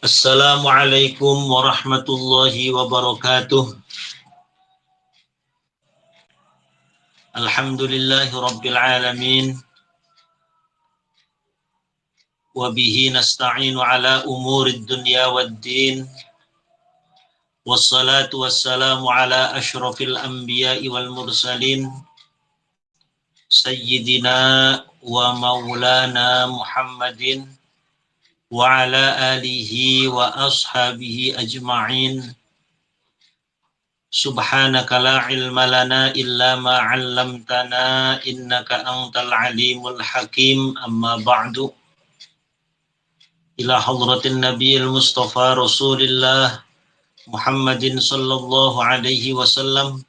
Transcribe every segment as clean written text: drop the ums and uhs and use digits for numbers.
Assalamualaikum warahmatullahi wabarakatuh. Alhamdulillahi rabbil alamin. Wa bihi nasta'inu ala umurid dunya waddin. Wassalatu wassalamu ala ashrafil anbiya'i wal mursalin. Sayyidina wa maulana Muhammadin. Wa ala alihi wa ashabihi ajma'in. Subhanaka la ilma lana illa ma 'allamtana innaka antal alimul hakim. Amma ba'du. Ila hadratin nabiyil mustafa rasulillah Muhammadin sallallahu alaihi wasallam,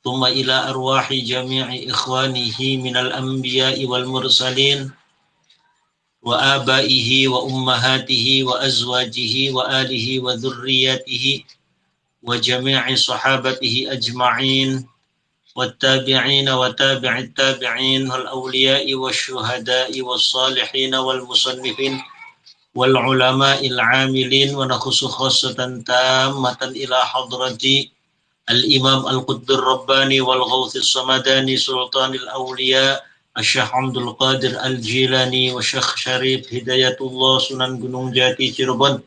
thumma ila arwahi jami'i ikhwanihi minal anbiya'i wal mursalin wa abaihi wa ummahatihi wa azwajihi wa alihi wa dhurriyyatihi wa jami'i sahabatihi ajma'in والتابعين وتابع التابعين والأولياء والشهداء والصالحين والمصنفين والعلماء العاملين ونخص خاصة تامة إلى حضرة الإمام القطب الرباني والغوث الصمداني سلطان الأولياء الشيخ عبد القادر الجيلاني والشيخ شريف هداية الله سنن gunung jati Cirebon.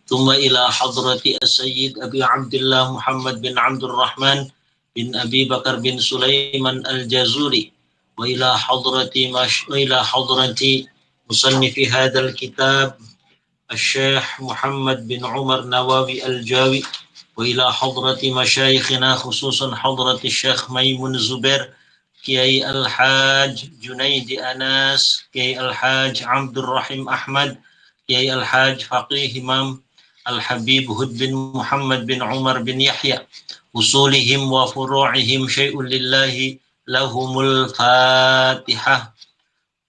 ثم إلى حضرة السيد أبي عبد الله محمد بن عبد الرحمن بن أبي بكر بن سليمان الجزوري وإلى حضرة مصنف هذا الكتاب الشيخ محمد بن عمر نواوي الجاوي وإلى حضرة مشايخنا خصوصا حضرة الشيخ ميمون زبير كي الحاج جنيد أناس كي الحاج عبد الرحيم أحمد كي الحاج فقيه إمام الحبيب هد بن محمد بن عمر بن يحيى أصولهم وفروعهم شيء لله لهم الفاتحة.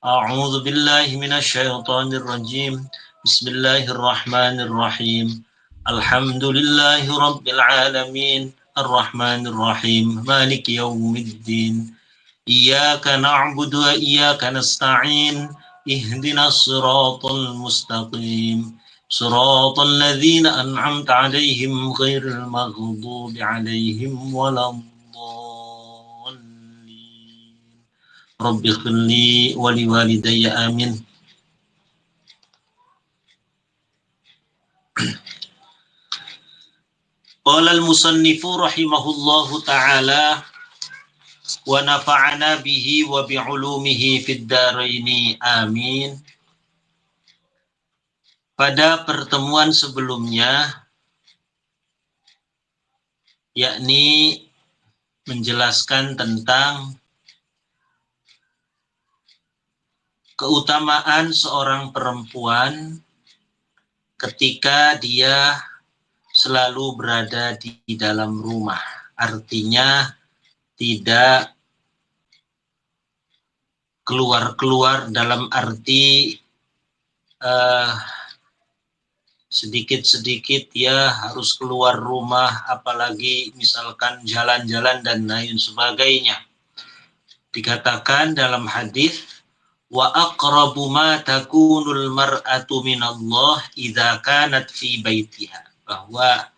أعوذ بالله من الشيطان الرجيم. بسم الله الرحمن الرحيم. الحمد لله رب العالمين الرحمن الرحيم مالك يوم الدين إياك نعبد وإياك نستعين اهدنا الصراط المستقيم صراط الذين أنعمت عليهم غير المغضوب عليهم ولا الضالين رب اغفر لي ولوالدي آمين. Qala al-musannifu rahimahullahu ta'ala wa nafa'ana bihi wa bi'ulumihi fid dharaini amin. Pada pertemuan sebelumnya, yakni menjelaskan tentang keutamaan seorang perempuan ketika dia selalu berada di dalam rumah. Artinya tidak keluar-keluar dalam arti sedikit-sedikit ya harus keluar rumah, apalagi misalkan jalan-jalan dan lain sebagainya. Dikatakan dalam hadis, wa aqrabu ma takunul mar'atu minallah idza kanat fi baitiha, bahwa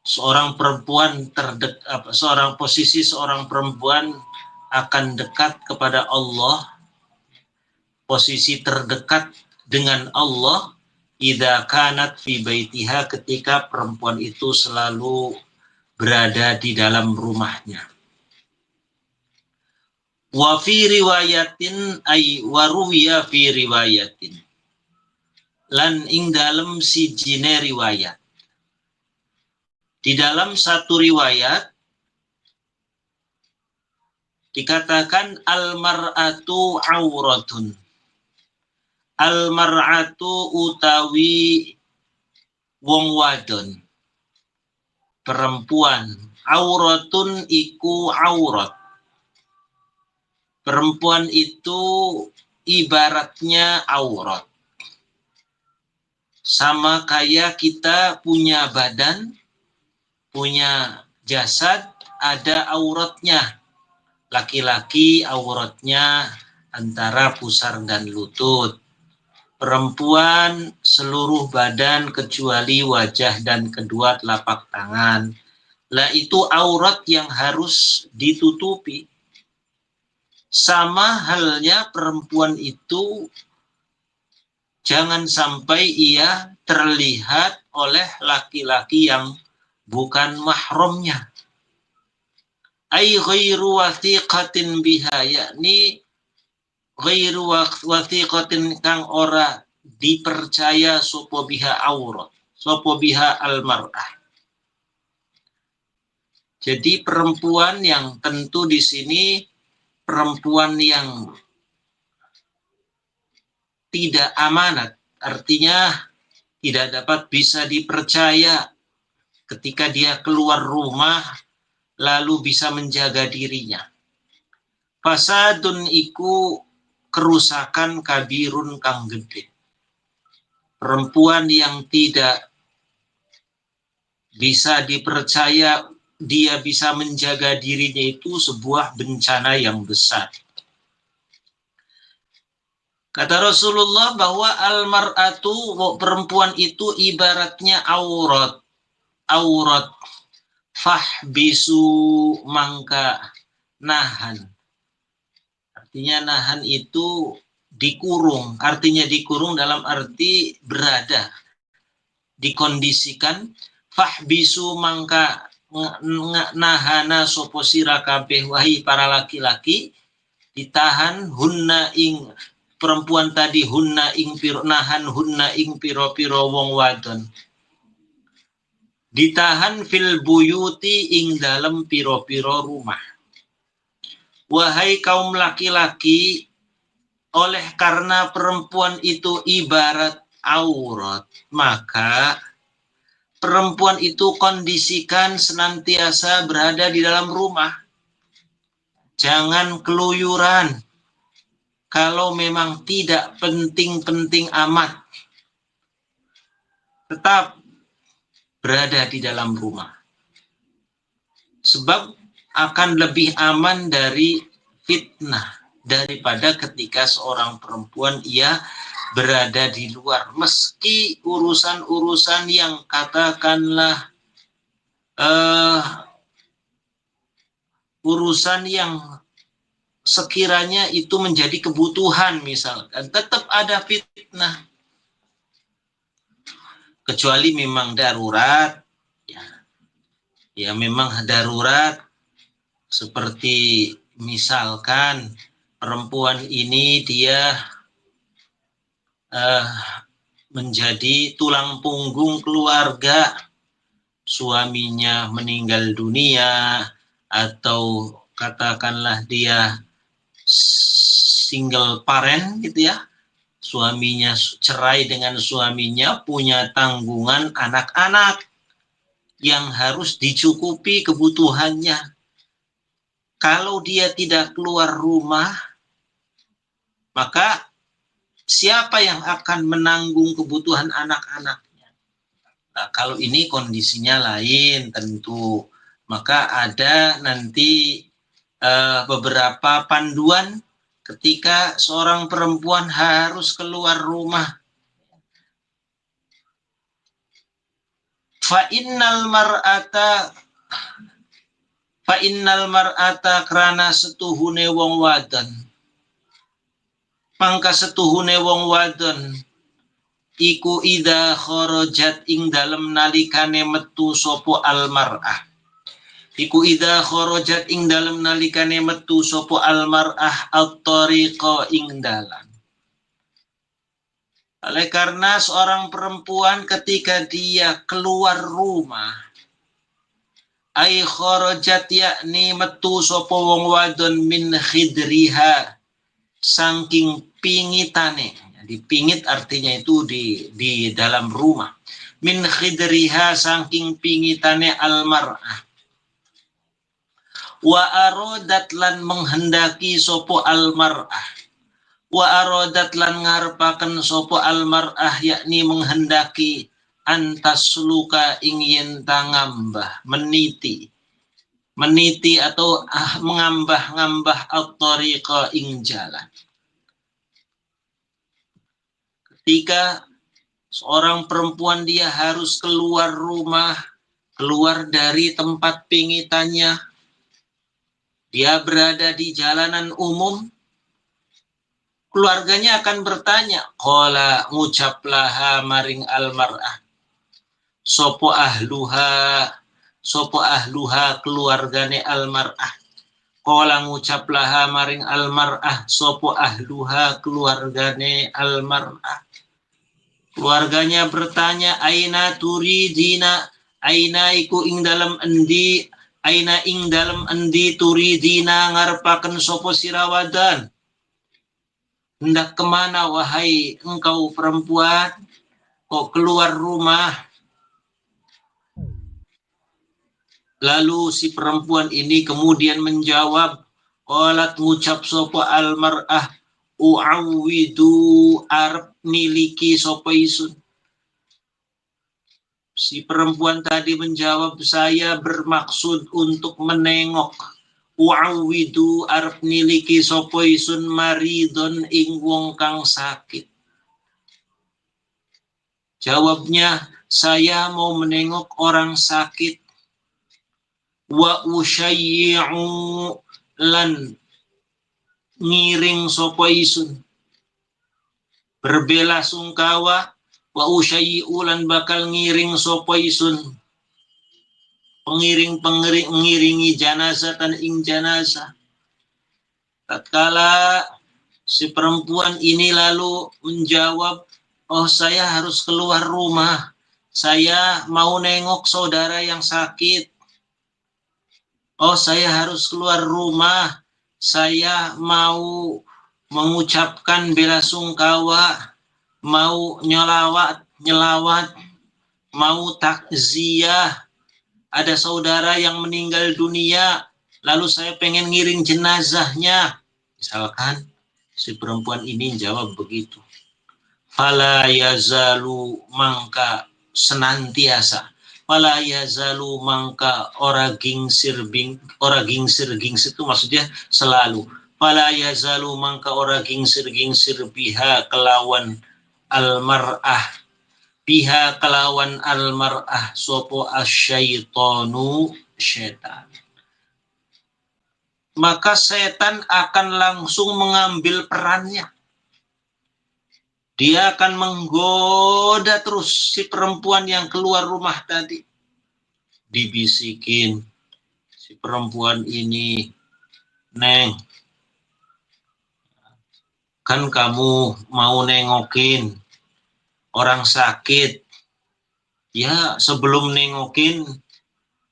seorang perempuan seorang perempuan akan dekat kepada Allah, posisi terdekat dengan Allah idza kanat fi baitiha, ketika perempuan itu selalu berada di dalam rumahnya. Wa fi riwayatin ay waruwiya fi riwayatin, lan ing dalem sijine riwayat. Di dalam satu riwayat dikatakan al-mar'atu auratun. Al-mar'atu utawi wong wadon, perempuan. Auratun iku aurat. Perempuan itu ibaratnya aurat. Sama kayak kita punya badan, punya jasad, ada auratnya. Laki-laki auratnya antara pusar dan lutut. perempuan seluruh badan kecuali wajah dan kedua telapak tangan. Lah itu aurat yang harus ditutupi. Sama halnya perempuan itu jangan sampai ia terlihat oleh laki-laki yang bukan mahramnya. Ai ghairu wathiqatin biha, yakni ghairu wathiqatin kang ora dipercaya sapa biha aurat, sapa biha almar'ah. Jadi perempuan yang tentu di sini perempuan yang tidak amanat, artinya tidak dapat bisa dipercaya ketika dia keluar rumah lalu bisa menjaga dirinya. Fasadun iku kerusakan kabirun kang gede. Perempuan yang tidak bisa dipercaya dia bisa menjaga dirinya itu sebuah bencana yang besar. Kata Rasulullah bahwa almar'atu, perempuan itu ibaratnya aurat. Aurat. Fahbisu mangka nahan. Artinya nahan itu dikurung. Artinya dikurung dalam arti berada. Dikondisikan. Fahbisu mangka nahana sopo sira kabeh wahai para laki-laki. Ditahan hunna ing perempuan tadi hunna ing piro nahan hunna ing piro-piro wong wadon. Ditahan fil buyuti ing dalam piro-piro rumah. Wahai kaum laki-laki, oleh karena perempuan itu ibarat aurat, maka perempuan itu kondisikan senantiasa berada di dalam rumah. Jangan keluyuran. Kalau memang tidak penting-penting amat, tetap berada di dalam rumah. Sebab akan lebih aman dari fitnah daripada ketika seorang perempuan ia berada di luar. Meski urusan-urusan yang katakanlah urusan yang sekiranya itu menjadi kebutuhan misalkan, tetap ada fitnah. Kecuali memang darurat, ya memang darurat, seperti misalkan perempuan ini dia menjadi tulang punggung keluarga, suaminya meninggal dunia, atau katakanlah dia single parent gitu ya, suaminya cerai dengan suaminya, punya tanggungan anak-anak yang harus dicukupi kebutuhannya. Kalau dia tidak keluar rumah, maka siapa yang akan menanggung kebutuhan anak-anaknya? Nah, kalau ini kondisinya lain tentu, maka ada nanti beberapa panduan ketika seorang perempuan harus keluar rumah. Fa innal mar'ata krana setuhune wong wadon. Mangka setuhune wong wadon iku idza kharajat ing dalem nalikane metu sapa almar'ah. Iku idza kharajat ing dalem nalikane metu sapa almar'ah at-tariqa ing dalan. Oleh karena seorang perempuan ketika dia keluar rumah, ai kharajat yakni metu sapa wong wadon min khidriha, saking pingitane. Dipingit artinya itu di dalam rumah. Min khidriha saking pingitane almar'ah. Wa arodat lan menghendaki sopo almar'ah. Wa arodat lan ngarepaken sopo almar'ah, yakni menghendaki antasluka ingin tangambah, meniti atau mengambah-ngambah at-tariqa ing jalan. ketika seorang perempuan dia harus keluar rumah, keluar dari tempat pingitannya, dia berada di jalanan umum, keluarganya akan bertanya, qala ngucaplaha maring almar'ah, sopo ahluha keluargane almar'ah, qala ngucaplaha maring almar'ah, sopo ahluha keluargane almar'ah. Keluarganya bertanya, aina turidina, aina iku ing dalam endi, aina ing dalam endi turidina ngarepaken sopo sirawadan. Hendak kemana wahai engkau perempuan, kok keluar rumah? Lalu si perempuan ini kemudian menjawab, qalat ngucap sopo almar'ah, u'awwidu arep miliki sopo isun. Si perempuan tadi menjawab, saya bermaksud untuk menengok. U'awwidu arep miliki sopo isun maridon ing wong kang sakit. Jawabnya, saya mau menengok orang sakit. Wa usyayyi'u lan ngiring sopo isun. Berbela sungkawa, wa usyayyi'u lan bakal ngiring sopo isun. Mengiringi janazah dan ing janazah. Tatkala si perempuan ini lalu menjawab, oh saya harus keluar rumah, saya mau nengok saudara yang sakit. Oh saya harus keluar rumah, saya mau mengucapkan bela sungkawa, mau nyelawat, mau takziah. Ada saudara yang meninggal dunia, lalu saya pengen ngiring jenazahnya. Misalkan si perempuan ini jawab begitu. Fala yazalu mangka senantiasa. Fala yazalu mangka ora gingsir itu maksudnya selalu. Fala yazalu mangka ora gingsir biha kelawan almar'ah. Biha kelawan almar'ah sopo asyaitonu setan. Maka setan akan langsung mengambil perannya. Dia akan menggoda terus si perempuan yang keluar rumah tadi. Dibisikin si perempuan ini, Neng, kan kamu mau nengokin orang sakit. Ya sebelum nengokin,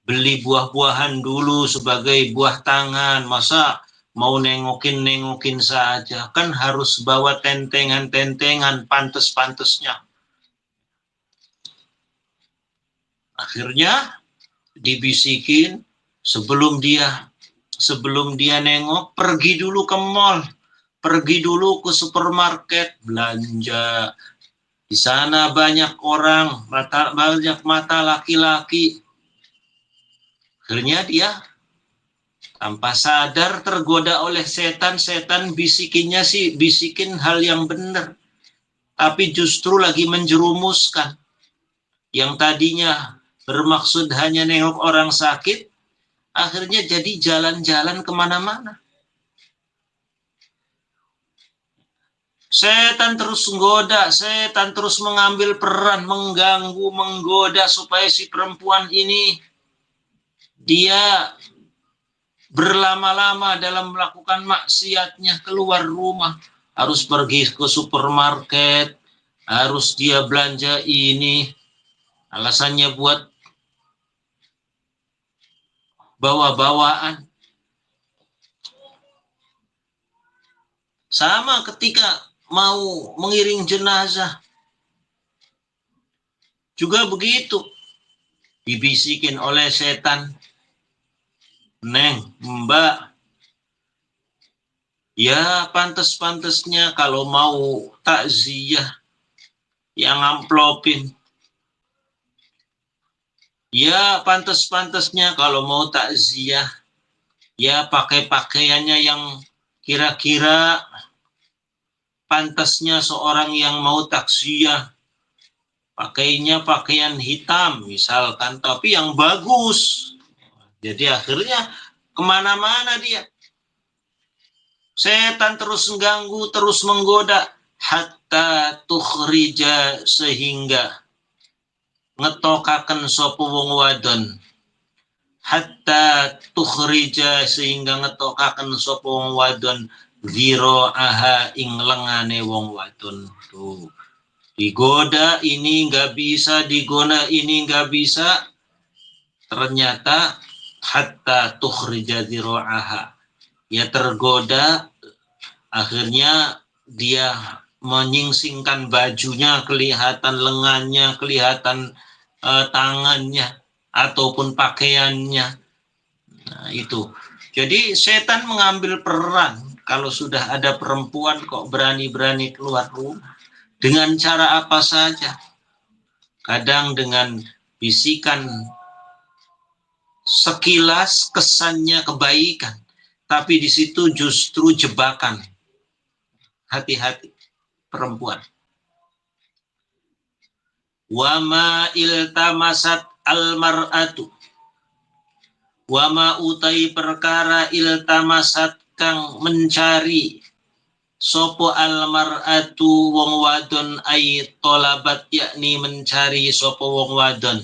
beli buah-buahan dulu sebagai buah tangan. Masa mau nengokin saja. Kan harus bawa tentengan pantes-pantesnya. Akhirnya dibisikin sebelum dia nengok, pergi dulu ke mall. Pergi dulu ke supermarket belanja. Di sana banyak orang, banyak mata laki-laki. Akhirnya dia tanpa sadar tergoda oleh setan bisikin hal yang benar. Tapi justru lagi menjerumuskan. Yang tadinya bermaksud hanya nengok orang sakit, akhirnya jadi jalan-jalan kemana-mana. Setan terus menggoda, setan terus mengambil peran, mengganggu, menggoda supaya si perempuan ini dia berlama-lama dalam melakukan maksiatnya, keluar rumah, harus pergi ke supermarket, harus dia belanja ini, alasannya buat bawa-bawaan. Sama ketika mau mengiring jenazah, juga begitu, dibisikin oleh setan, Neng, Mbak, ya pantes-pantesnya kalau mau takziah yang amplopin. Ya pantes-pantesnya kalau mau takziah ya pakai pakaiannya yang kira-kira pantasnya seorang yang mau taksiyah pakainya pakaian hitam misalkan, tapi yang bagus. Jadi akhirnya kemana-mana dia. Setan terus mengganggu, terus menggoda. Hatta tukhrija, sehingga ngetokaken sapa wong wadon. Hatta tukhrija, sehingga ngetokaken sapa wong wadon. Dhira'aha, ing lengane wong wadon. Tuh. Digoda ini nggak bisa, digoda ini nggak bisa. Ternyata hatta tukhrija dhira'aha. Ya tergoda, akhirnya dia menyingsingkan bajunya, kelihatan lengannya, kelihatan tangannya, ataupun pakaiannya. Nah, itu. Jadi setan mengambil peran. Kalau sudah ada perempuan kok berani-berani keluar rumah. Dengan cara apa saja. Kadang dengan bisikan sekilas kesannya kebaikan. Tapi di situ justru jebakan. Hati-hati perempuan. Wama iltamasat almar'atu. Wama utai perkara iltamasat kang mencari sopo almar'atu wong wadon ay tolabat, yakni mencari sopo wong wadon.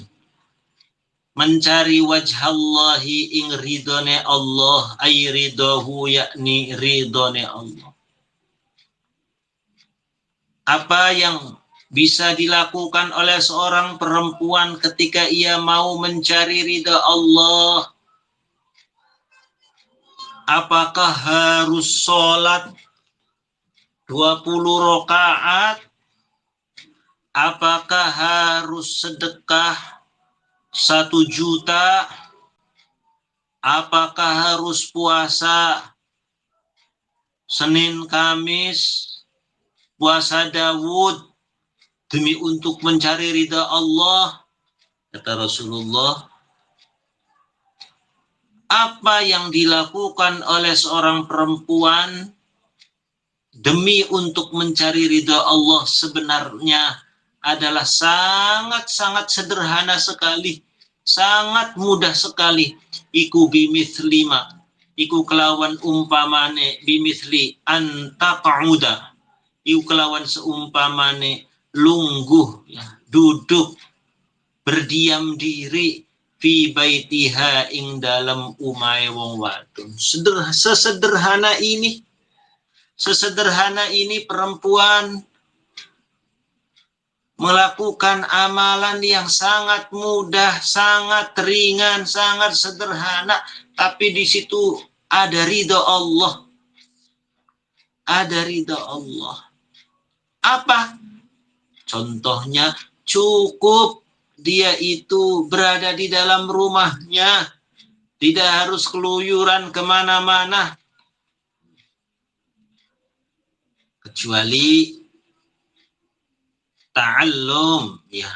Mencari wajhallahi, ing ridone Allah, ay ridahu, yakni ridone Allah. Apa yang bisa dilakukan oleh seorang perempuan ketika ia mau mencari ridha Allah? Apakah harus sholat 20 rakaat? Apakah harus sedekah 1 juta? Apakah harus puasa Senin Kamis, puasa Daud demi untuk mencari ridha Allah? Kata Rasulullah, apa yang dilakukan oleh seorang perempuan demi untuk mencari ridha Allah sebenarnya adalah sangat-sangat sederhana sekali, sangat mudah sekali. Iku bimithlima, iku kelawan umpamane, bimithli anta ta'uda, iku kelawan seumpamane lungguh, ya, duduk, berdiam diri, fi baitiha, ing dalam umai wong wadon. Sesederhana ini perempuan melakukan amalan yang sangat mudah, sangat ringan, sangat sederhana, tapi di situ ada ridha Allah. Ada ridha Allah. Apa? Contohnya, cukup dia itu berada di dalam rumahnya, tidak harus keluyuran kemana-mana, kecuali ta'allum, ya,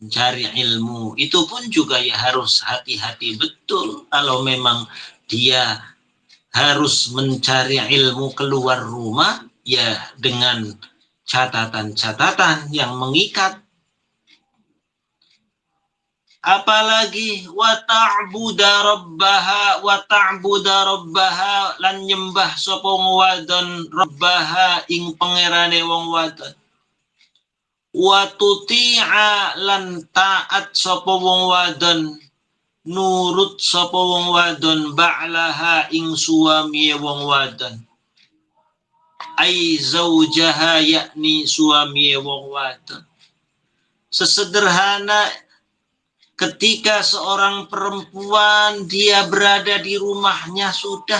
mencari ilmu. Itu pun juga ya harus hati-hati betul. Kalau memang dia harus mencari ilmu keluar rumah, ya dengan catatan-catatan yang mengikat. Apalagi wa ta'buda rabbaha lan nyembah sapa wong wadon rabbaha, ing pangerane wong wadon. Wa tuti'a lan taat sapa wong wadon, nurut sapa wong wadon ba'laha, ing suami wong wadon. Ai zaujaha, yakni suami wong wadon. Sesederhana ketika seorang perempuan dia berada di rumahnya sudah,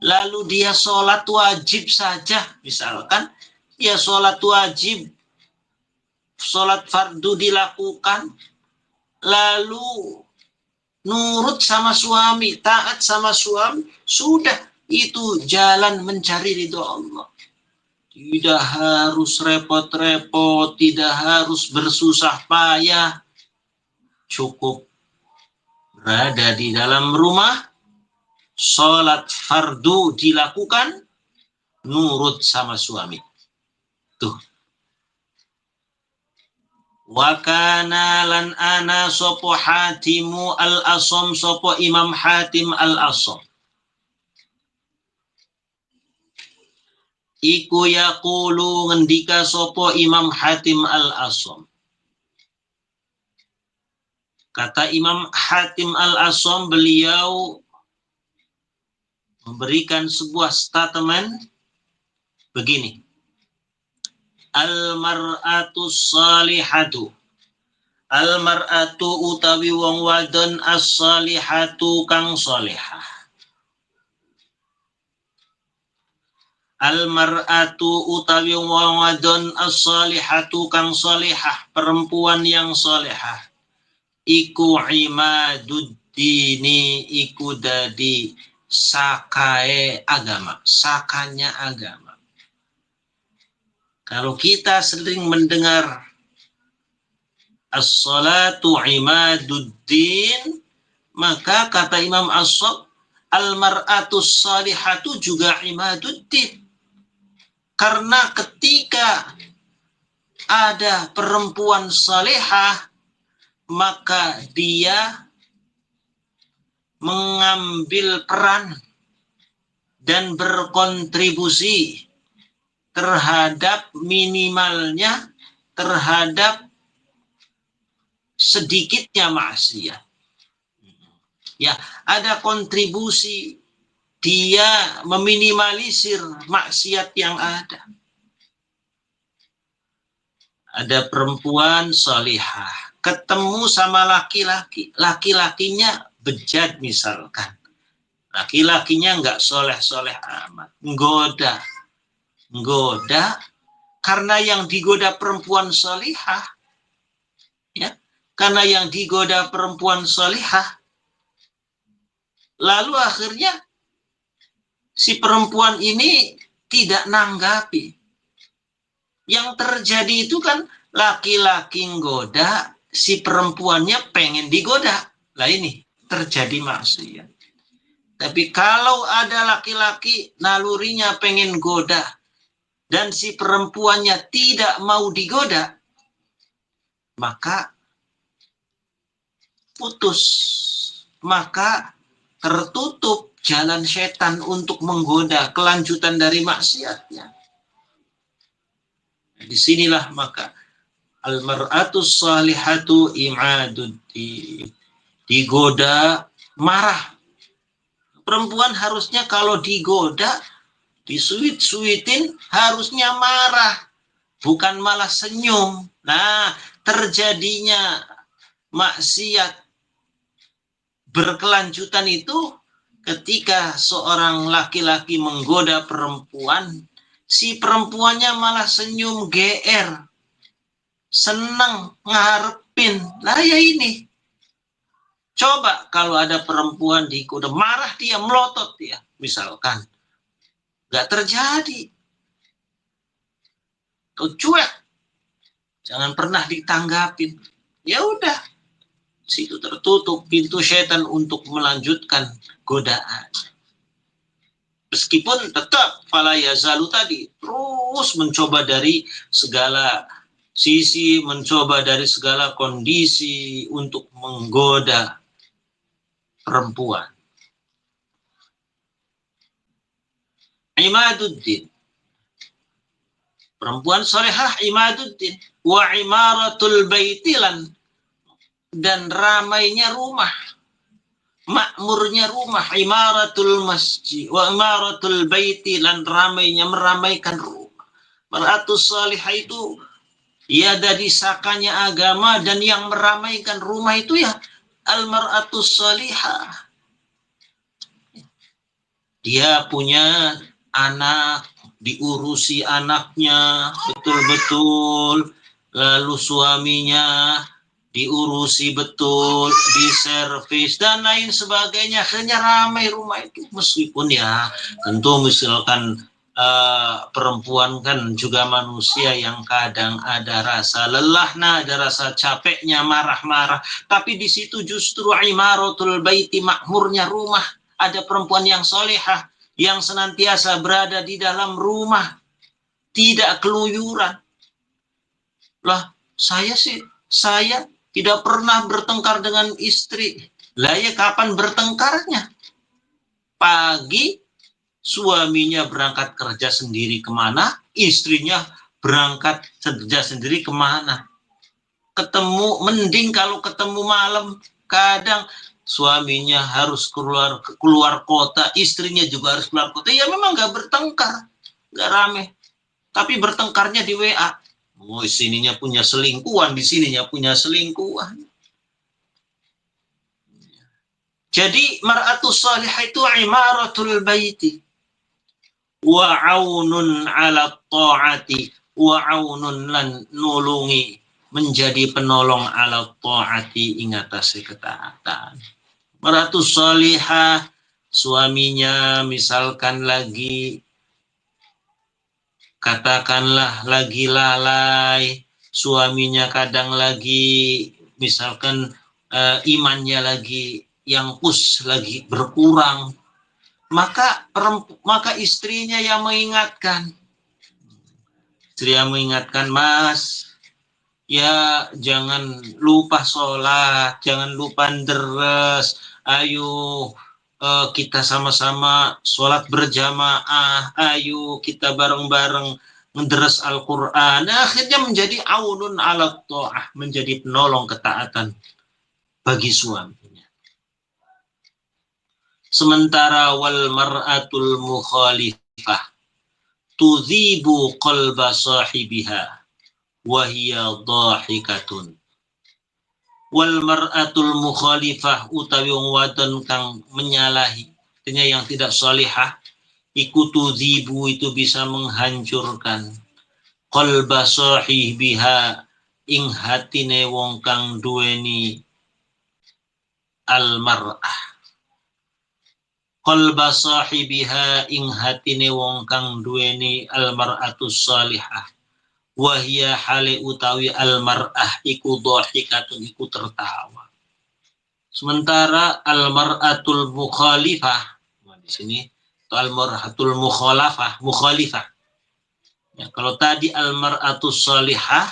lalu dia sholat wajib saja, misalkan ya sholat wajib, sholat fardu dilakukan, lalu nurut sama suami, taat sama suami, sudah, itu jalan mencari ridho Allah. Tidak harus repot-repot, tidak harus bersusah payah. Cukup berada di dalam rumah, sholat fardu dilakukan, nurut sama suami. Tuh. Wa kana lan ana sopo Hatimu al-Asom, sopo Imam Hatim al-Asom. Iku yaqulu ngendika sopo Imam Hatim al-Asom. Kata Imam Hatim al-Asom, beliau memberikan sebuah statement begini. Al-mar'atu salihatu. Al-mar'atu utawi wong wadon as-salihatu kang salihah. Al-mar'atu utawi wong wadon as-salihatu kang salihah, perempuan yang salihah. Iku imaduddini, iku dadi sakae agama, sakanya agama. Kalau kita sering mendengar as-salatu imaduddin, maka kata Imam As-Sob, al-mar'atu salihatu juga imaduddin. Karena ketika ada perempuan salihah, maka dia mengambil peran dan berkontribusi terhadap minimalnya, terhadap sedikitnya maksiat. Ya, ada kontribusi, dia meminimalisir maksiat yang ada. Ada perempuan salihah, ketemu sama laki-laki, laki-lakinya bejat misalkan. Laki-lakinya nggak soleh-soleh amat, nggoda, karena yang digoda perempuan salihah, ya, karena yang digoda perempuan salihah, lalu akhirnya si perempuan ini tidak nanggapi. Yang terjadi itu kan laki-laki nggoda, si perempuannya pengen digoda. Lah ini terjadi maksiat. Tapi kalau ada laki-laki nalurinya pengen goda dan si perempuannya tidak mau digoda, maka putus, maka tertutup jalan setan untuk menggoda kelanjutan dari maksiatnya. Disinilah maka al-mar'atus salihatu imaduddin, digoda marah. Perempuan harusnya kalau digoda, disuit-suitin, harusnya marah, bukan malah senyum. Nah, terjadinya maksiat berkelanjutan itu ketika seorang laki-laki menggoda perempuan, si perempuannya malah senyum GR, senang, ngarepin. Lah ya ini. Coba kalau ada perempuan digoda, marah dia, melotot dia, misalkan. Gak terjadi. Kau cuek. Jangan pernah ditanggapin. Ya udah. Situ tertutup pintu setan untuk melanjutkan godaan. Meskipun tetap fala yazalu tadi terus mencoba dari segala sisi, mencoba dari segala kondisi untuk menggoda perempuan. Imaduddin. Perempuan salihah imaduddin. Wa imaratul baitilan. Dan ramainya rumah. Makmurnya rumah. Imaratul masjid. Wa imaratul baitilan. Ramainya meramaikan rumah. Mar'atus salihah itu ya dari sakanya agama, dan yang meramaikan rumah itu ya al-mar'atus salihah. Dia punya anak, diurusi anaknya betul-betul, lalu suaminya diurusi betul, diservis dan lain sebagainya. Akhirnya ramai rumah itu, meskipun ya tentu misalkan perempuan kan juga manusia yang kadang ada rasa lelahnya, ada rasa capeknya, marah-marah. Tapi di situ justru imaratul baiti, makmurnya rumah. Ada perempuan yang solehah, yang senantiasa berada di dalam rumah. tidak keluyuran. Lah, saya tidak pernah bertengkar dengan istri. Lah ya kapan bertengkarnya? Pagi suaminya berangkat kerja sendiri kemana, istrinya berangkat kerja sendiri kemana. Ketemu, mending kalau ketemu malam, kadang suaminya harus keluar kota, istrinya juga harus keluar kota. Ya memang nggak bertengkar, nggak rame. Tapi bertengkarnya di WA. Oh, sininya punya selingkuhan, di sininya punya selingkuhan. Jadi mar'atus salihah itu imaratul baiti wa aunun ala ta'ati wa aunun lan nulungi, menjadi penolong ala ta'ati ingatasi ketaatan. Mar'atus salihah, suaminya misalkan lagi katakanlah lagi lalai, suaminya kadang lagi misalkan imannya lagi yang lagi berkurang, maka istrinya yang mengingatkan. Istri yang mengingatkan, Mas, ya jangan lupa sholat, jangan lupa deres, ayo kita sama-sama sholat berjamaah, ayo kita bareng-bareng menderes Al-Quran. Akhirnya menjadi aunun ala ta'ah, menjadi penolong ketaatan bagi suaminya. Sementara wal mar'atul mukhalifah tudhibu qalba sahibiha wa hiya dhahikatun. Wal mar'atul mukhalifah utawi wong wadon kang menyalahi, artinya yang tidak salihah, iku tudhibu itu bisa menghancurkan qalba sahibiha ing hatine wong kang duweni al mar'ah. Qalba sahibiha ing hatine wong kang duweni al mar'atus salihah. Wahia hale utawi al mar'ah iku dhahikatun, iku tertawa. Sementara al mar'atul mukhalifah, di sini al mar'atul mukhalafah. Ya, kalau tadi al mar'atus salihah,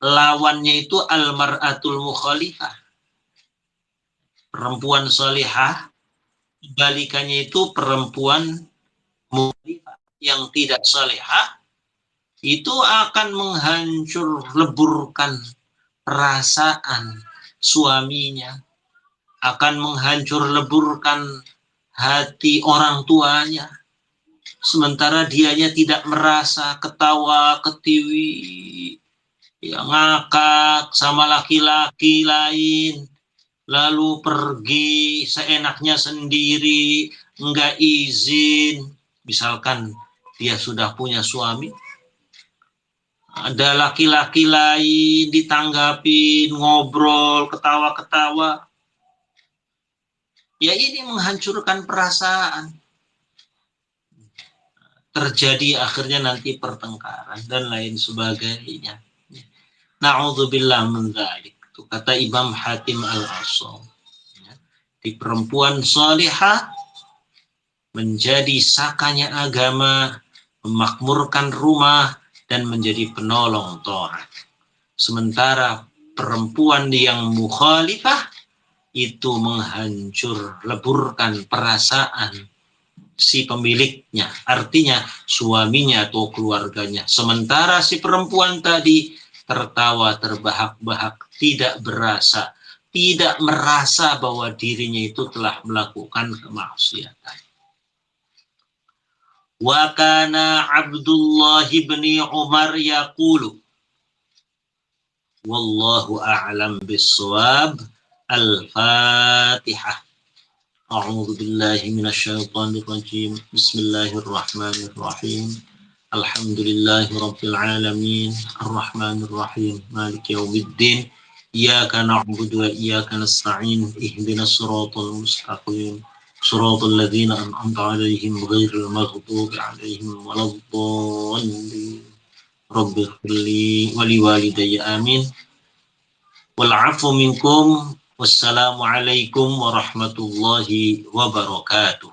lawannya itu al mar'atul mukhalifah. Perempuan salihah, balikannya itu perempuan mukhalifah yang tidak salihah, itu akan leburkan perasaan suaminya, akan leburkan hati orang tuanya, sementara dianya tidak merasa ketawa ketiwi, ya ngakak sama laki-laki lain, lalu pergi seenaknya sendiri, enggak izin. Misalkan dia sudah punya suami, ada laki-laki lain ditanggapin, ngobrol, ketawa-ketawa. Ya ini menghancurkan perasaan. Terjadi akhirnya nanti pertengkaran dan lain sebagainya. Na'udzubillah min dzalik. Itu kata Imam Hatim Al-Asam. Di perempuan salihah menjadi sakanya agama, memakmurkan rumah, dan menjadi penolong ta'at. Sementara perempuan yang mukhalifah itu leburkan perasaan si pemiliknya, artinya suaminya atau keluarganya. Sementara si perempuan tadi tertawa terbahak-bahak, tidak merasa bahwa dirinya itu telah melakukan kemaksiatan. Wa kana Abdullah bin Umar yaqulu, wallahu a'lam bis-shawab. Al-Fatihah. A'udzu billahi minasyaitonir rajim. Bismillahirrahmanirrahim. Alhamdulillahi rabbil alamin. Arrahmanir rahim. Maliki yaumiddin. Iyyaka na'budu wa iyyaka nasta'in. Ihdinas siratal mustaqim. Siratal ladzina an'amta 'alaihim ghairil maghdubi 'alaihim waladdallin. Rabbighfirli wa liwalidayya amin. Wal 'afu minkum. Wassalamualaikum warahmatullahi wabarakatuh.